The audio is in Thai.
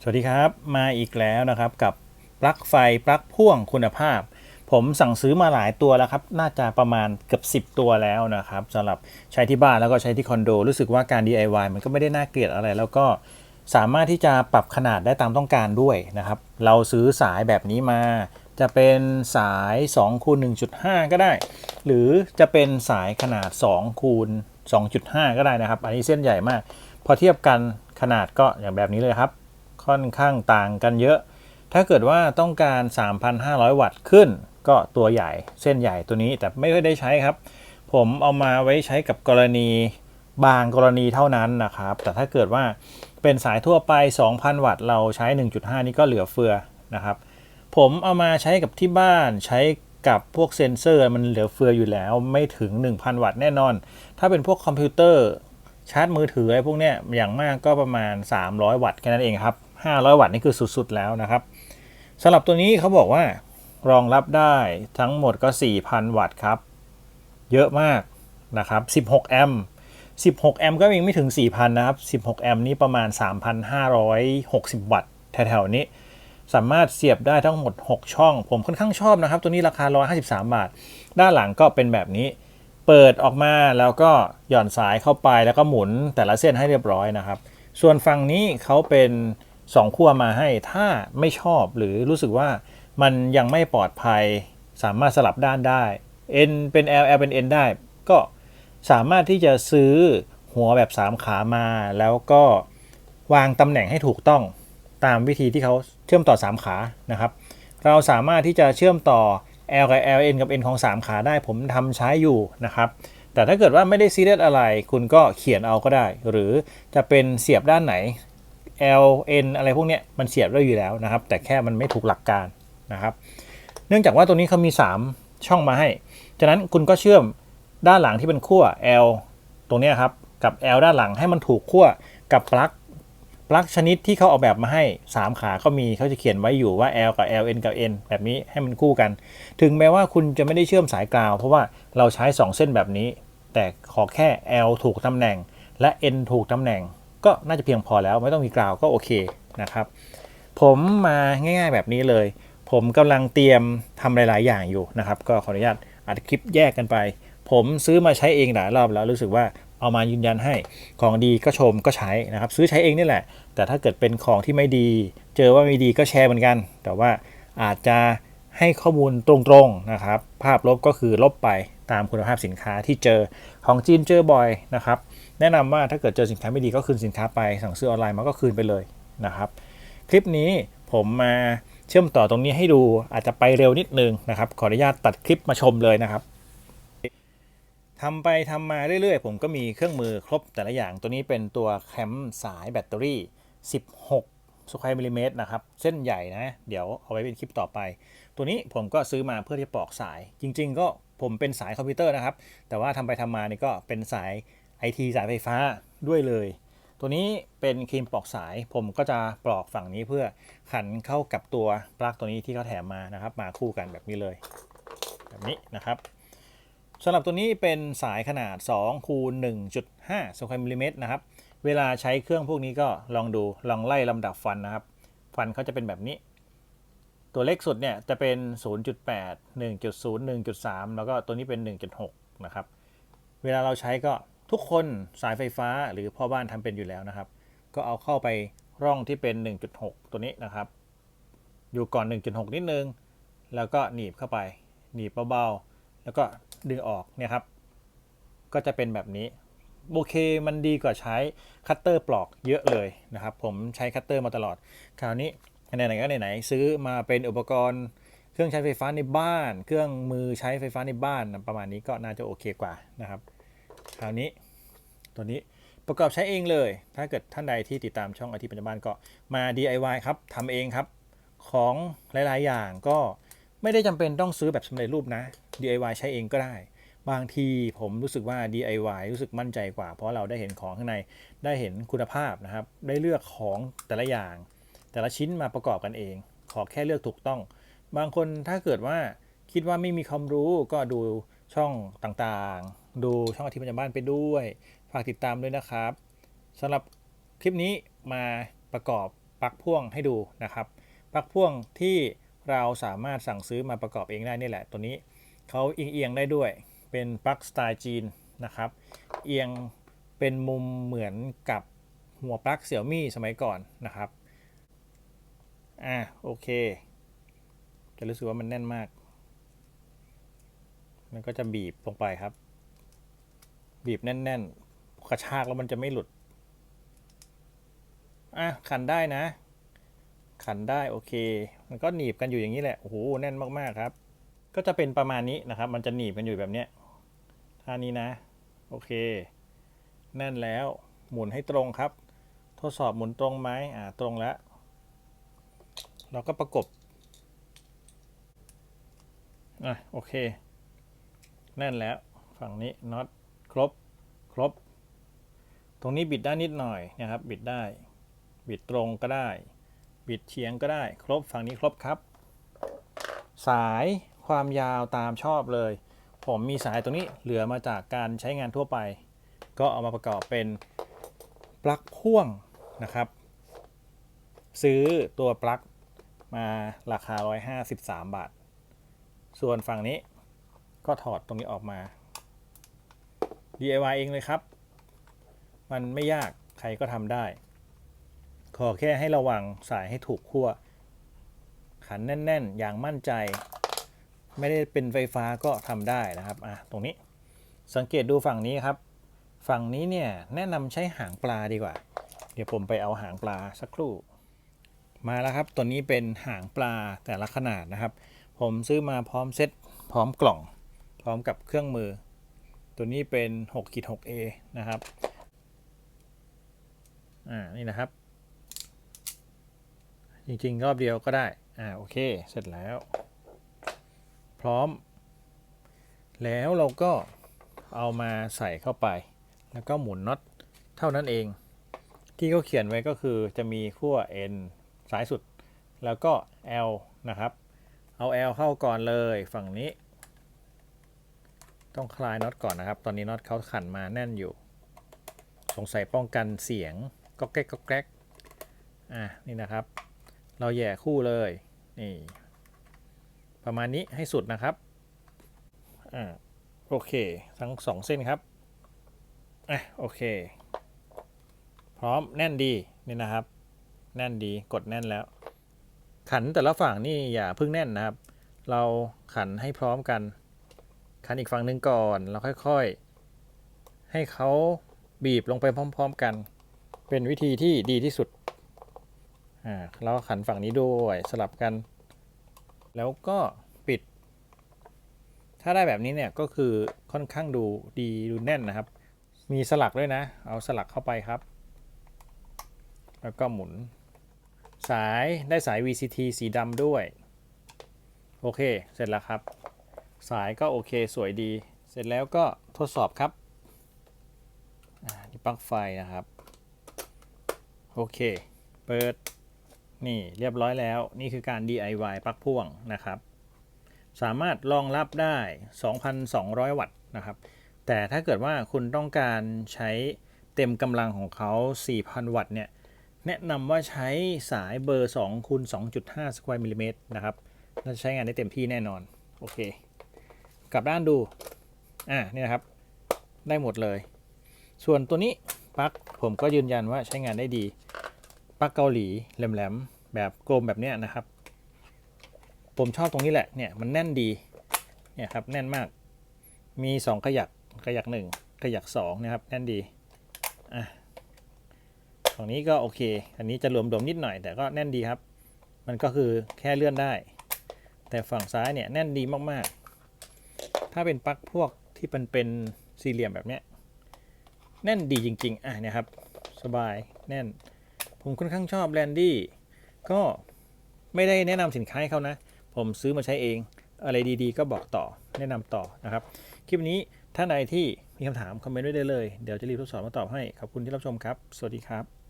สวัสดีครับมาอีกแล้วนะครับกับปลั๊กไฟปลั๊กพ่วงคุณภาพผมสั่งซื้อมาหลายตัวแล้วครับน่าจะประมาณเกือบ10ตัวแล้วนะครับสำหรับใช้ที่บ้านแล้วก็ใช้ที่คอนโดรู้สึกว่าการ DIY มันก็ไม่ได้น่าเกลียดอะไรแล้วก็สามารถที่จะปรับขนาดได้ตามต้องการด้วยนะครับเราซื้อสายแบบนี้มาจะเป็นสาย2คูณ1.5ก็ได้หรือจะเป็นสายขนาด2คูณ2.5ก็ได้นะครับอันนี้เส้นใหญ่มากพอเทียบกันขนาดก็อย่างแบบนี้เลยครับ ค่อนข้างต่างกันเยอะ ถ้าเกิดว่าต้องการ 3,500 วัตต์ขึ้น ก็ตัวใหญ่เส้นใหญ่ตัวนี้แต่ไม่ค่อยได้ใช้ครับ ผมเอามาไว้ใช้กับกรณีบางกรณีเท่านั้นนะครับ แต่ถ้าเกิดว่าเป็นสายทั่วไป 2,000 วัตต์เราใช้ 1.5 นี่ก็เหลือเฟือนะครับ ผมเอามาใช้กับที่บ้านใช้กับพวกเซ็นเซอร์มันเหลือเฟืออยู่แล้วไม่ถึง 1,000 วัตต์แน่นอน ถ้าเป็นพวกคอมพิวเตอร์ชาร์จมือถืออะไรพวกเนี้ยอย่างมากก็ประมาณ300 วัตต์แค่นั้นเองครับ500 วัตต์นี่คือสุดๆแล้วนะครับสำหรับตัวนี้เขาบอกว่ารองรับได้ทั้งหมดก็ 4,000 วัตต์ครับเยอะมากนะครับ16แอมป์16แอมป์ก็ยังไม่ถึง 4,000 นะครับ16แอมป์นี่ประมาณ 3,560 วัตต์แถวๆนี้สามารถเสียบได้ทั้งหมด6ช่องผมค่อนข้างชอบนะครับตัวนี้ราคา153 บาทด้านหลังก็เป็นแบบนี้เปิดออกมาแล้วก็หย่อนสายเข้าไปแล้วก็หมุนแต่ละเส้นให้เรียบร้อยนะครับส่วนฝั่งนี้เขาเป็น2ขั้วมาให้ถ้าไม่ชอบหรือรู้สึกว่ามันยังไม่ปลอดภัยสามารถสลับด้านได้ N เป็น L เป็น N ได้ก็สามารถที่จะซื้อหัวแบบ3ขามาแล้วก็วางตำแหน่งให้ถูกต้องตามวิธีที่เขาเชื่อมต่อ3ขานะครับเราสามารถที่จะเชื่อมต่อ L กับ L N กับ N ของ3ขาได้ผมทำใช้อยู่นะครับแต่ถ้าเกิดว่าไม่ได้ซีเรียสอะไรคุณก็เขียนเอาก็ได้หรือจะเป็นเสียบด้านไหน L N อะไรพวกนี้มันเสียบได้อยู่แล้วนะครับแต่แค่มันไม่ถูกหลักการนะครับเนื่องจากว่าตัวนี้เขามี3ช่องมาให้ฉะนั้นคุณก็เชื่อมด้านหลังที่เป็นขั้ว L ตรงนี้ครับกับ L ด้านหลังให้มันถูกขั้วกับปลั๊กชนิดที่เขาออกแบบมาให้3ขาเขามีเขาจะเขียนไว้อยู่ว่า L กับ L N กับ N แบบนี้ให้มันคู่กันถึงแม้ว่าคุณจะไม่ได้เชื่อมสายกราวเพราะว่าเราใช้2เส้นแบบนี้แต่ขอแค่ L ถูกตำแหน่งและ N ถูกตำแหน่งก็น่าจะเพียงพอแล้วไม่ต้องมีกราวก็โอเคนะครับผมมาง่ายๆแบบนี้เลยผมกำลังเตรียมทำหลายๆอย่างอยู่นะครับก็ขออนุญาตอัดคลิปแยกกันไปผมซื้อมาใช้เองหลายรอบแล้วรู้สึกว่าเอามายืนยันให้ของดีก็ชมก็ใช้นะครับซื้อใช้เองนี่แหละแต่ถ้าเกิดเป็นของที่ไม่ดีเจอว่าไม่ดีก็แชร์เหมือนกันแต่ว่าอาจจะให้ข้อมูลตรงๆนะครับภาพลบก็คือลบไปตามคุณภาพสินค้าที่เจอของจีนเจอบ่อยนะครับแนะนำว่าถ้าเกิดเจอสินค้าไม่ดีก็คืนสินค้าไปสั่งซื้อออนไลน์มาก็คืนไปเลยนะครับคลิปนี้ผมมาเชื่อมต่อตรงนี้ให้ดูอาจจะไปเร็วนิดนึงนะครับขออนุญาตตัดคลิปมาชมเลยนะครับทำไปทำมาเรื่อยๆผมก็มีเครื่องมือครบแต่ละอย่างตัวนี้เป็นตัวแคมสายแบตเตอรี่16สแควร์มิลลิเมตรนะครับเส้นใหญ่นะเดี๋ยวเอาไว้เป็นคลิปต่อไปตัวนี้ผมก็ซื้อมาเพื่อที่จะปลอกสายจริงๆก็ผมเป็นสายคอมพิวเตอร์นะครับแต่ว่าทำไปทำมานี่ก็เป็นสาย IT สายไฟฟ้าด้วยเลยตัวนี้เป็นครีมปลอกสายผมก็จะปลอกฝั่งนี้เพื่อขันเข้ากับตัวปลั๊กตัวนี้ที่เขาแถมมานะครับมาคู่กันแบบนี้เลยแบบนี้นะครับสำหรับตัวนี้เป็นสายขนาด2คูณ1.5สแควร์มิลลิเมตรนะครับเวลาใช้เครื่องพวกนี้ก็ลองดูลองไล่ลำดับฟันนะครับฟันเขาจะเป็นแบบนี้ตัวเล็กสุดเนี่ยจะเป็น 0.8 1.0 1.3 แล้วก็ตัวนี้เป็น 1.6 นะครับเวลาเราใช้ก็ทุกคนสายไฟฟ้าหรือพ่อบ้านทำเป็นอยู่แล้วนะครับก็เอาเข้าไปร่องที่เป็น 1.6 ตัวนี้นะครับอยู่ก่อน 1.6 นิดนึงแล้วก็หนีบเข้าไปหนีบเบาๆแล้วก็ดึงออกเนี่ยครับก็จะเป็นแบบนี้โอเคมันดีกว่าใช้คัตเตอร์ปลอกเยอะเลยนะครับผมใช้คัตเตอร์มาตลอดคราวนี้ไหนๆก็ไหนๆซื้อมาเป็นอุปกรณ์เครื่องใช้ไฟฟ้าในบ้านเครื่องมือใช้ไฟฟ้าในบ้านประมาณนี้ก็น่าจะโอเคกว่านะครับคราวนี้ตัวนี้ประกอบใช้เองเลยถ้าเกิดท่านใดที่ติดตามช่องไอทีปัจจุบันก็มา DIY ครับทำเองครับของหลายๆอย่างก็ไม่ได้จำเป็นต้องซื้อแบบสำเร็จรูปนะ DIY ใช้เองก็ได้บางทีผมรู้สึกว่า DIY รู้สึกมั่นใจกว่าเพราะเราได้เห็นของข้างในได้เห็นคุณภาพนะครับได้เลือกของแต่ละอย่างแต่ละชิ้นมาประกอบกันเองขอแค่เลือกถูกต้องบางคนถ้าเกิดว่าคิดว่าไม่มีความรู้ก็ดูช่องต่างๆดูช่องอาทิตย์ปัจจุบันไปด้วยฝากติดตามด้วยนะครับสำหรับคลิปนี้มาประกอบ ปลั๊กพ่วงให้ดูนะครับปลั๊กพ่วงที่เราสามารถสั่งซื้อมาประกอบเองได้นี่แหละตัวนี้เขาเอียงได้ด้วยเป็นปลั๊กสไตล์จีนนะครับเอียงเป็นมุมเหมือนกับหัวปลั๊กเสี่ยวมี่สมัยก่อนนะครับโอเคจะรู้สึกว่ามันแน่นมากมันก็จะบีบลงไปครับบีบแน่นๆกระชากแล้วมันจะไม่หลุดขันได้นะขันได้โอเคมันก็หนีบกันอยู่อย่างนี้แหละโอ้โหแน่นมากๆครับก็จะเป็นประมาณนี้นะครับมันจะหนีบกันอยู่แบบเนี้ยท่านี้นะโอเคแน่นแล้วหมุนให้ตรงครับทดสอบหมุนตรงไหมตรงแล้วเราก็ประกบโอเคแน่นแล้วฝั่งนี้น็อตครบตรงนี้บิดได้นิดหน่อยนะครับบิดได้บิดตรงก็ได้บิดเฉียงก็ได้ครบฝั่งนี้ครบครับสายความยาวตามชอบเลยผมมีสายตรงนี้เหลือมาจากการใช้งานทั่วไปก็เอามาประกอบเป็นปลั๊กพ่วงนะครับซื้อตัวปลั๊กมาราคา153 บาทส่วนฝั่งนี้ก็ถอดตรงนี้ออกมา DIY เองเลยครับมันไม่ยากใครก็ทำได้ขอแค่ให้ระวังสายให้ถูกขั้วขันแน่นๆอย่างมั่นใจไม่ได้เป็นไฟฟ้าก็ทำได้นะครับตรงนี้สังเกตดูฝั่งนี้ครับฝั่งนี้เนี่ยแนะนำใช้หางปลาดีกว่าเดี๋ยวผมไปเอาหางปลาสักครู่มาแล้วครับตัวนี้เป็นหางปลาแต่ละขนาดนะครับผมซื้อมาพร้อมเซ็ตพร้อมกล่องพร้อมกับเครื่องมือตัวนี้เป็น 6-6A นะครับนี่นะครับจริงๆรอบเดียวก็ได้โอเคเสร็จแล้วพร้อมแล้วเราก็เอามาใส่เข้าไปแล้วก็หมุนน็อตเท่านั้นเองที่เขาเขียนไว้ก็คือจะมีขั้ว N ซ้ายสุดแล้วก็ L นะครับเอา L เข้าก่อนเลยฝั่งนี้ต้องคลายน็อตก่อนนะครับตอนนี้น็อตเขาขันมาแน่นอยู่สงสัยป้องกันเสียงก็แก๊กนี่นะครับเราแย่คู่เลยนี่ประมาณนี้ให้สุดนะครับโอเคทั้ง2เส้นครับโอเคพร้อมแน่นดีนี่นะครับแน่นดีกดแน่นแล้วขันแต่ละฝั่งนี่อย่าเพิ่งแน่นนะครับเราขันให้พร้อมกันขันอีกฝั่งหนึ่งก่อนแล้วค่อยๆให้เขาบีบลงไปพร้อมๆกันเป็นวิธีที่ดีที่สุดแล้วขันฝั่งนี้ด้วยสลับกันแล้วก็ปิดถ้าได้แบบนี้เนี่ยก็คือค่อนข้างดูดีดูแน่นนะครับมีสลักด้วยนะเอาสลักเข้าไปครับแล้วก็หมุนสายได้สาย VCT สีดำด้วยโอเคเสร็จแล้วครับสายก็โอเคสวยดีเสร็จแล้วก็ทดสอบครับนี่ปลั๊กไฟนะครับโอเคเปิดนี่เรียบร้อยแล้วนี่คือการ DIY ปลั๊กพ่วงนะครับสามารถรองรับได้ 2,200 วัตต์นะครับแต่ถ้าเกิดว่าคุณต้องการใช้เต็มกำลังของเขา 4,000 วัตต์เนี่ยแนะนำว่าใช้สายเบอร์2คูณ 2.5 สแควร์มิลลิเมตรนะครับน่าจะใช้งานได้เต็มที่แน่นอนโอเคกลับด้านดูนี่นะครับได้หมดเลยส่วนตัวนี้ปลั๊กผมก็ยืนยันว่าใช้งานได้ดีปลั๊กเกาหลีแหลมๆแบบกลมแบบเนี้ยนะครับผมชอบตรงนี้แหละเนี่ยมันแน่นดีเนี่ยครับแน่นมากมี2ขยัก1ขยัก2นะครับแน่นดีฝั่งนี้ก็โอเคอันนี้จะหลวมๆนิดหน่อยแต่ก็แน่นดีครับมันก็คือแค่เลื่อนได้แต่ฝั่งซ้ายเนี่ยแน่นดีมากๆถ้าเป็นปลั๊กพวกที่เป็นสี่เหลี่ยมแบบเนี้ยแน่นดีจริงๆเนี่ยครับสบายแน่นผมค่อนข้างชอบแลนดี้ก็ไม่ได้แนะนำสินค้าให้เขานะผมซื้อมาใช้เองอะไรดีๆก็บอกต่อแนะนำต่อนะครับคลิปนี้ท่านใดที่มีคำถามคอมเมนต์ไว้ได้เลยเดี๋ยวจะรีบทดสอบมาตอบให้ขอบคุณที่รับชมครับสวัสดีครับ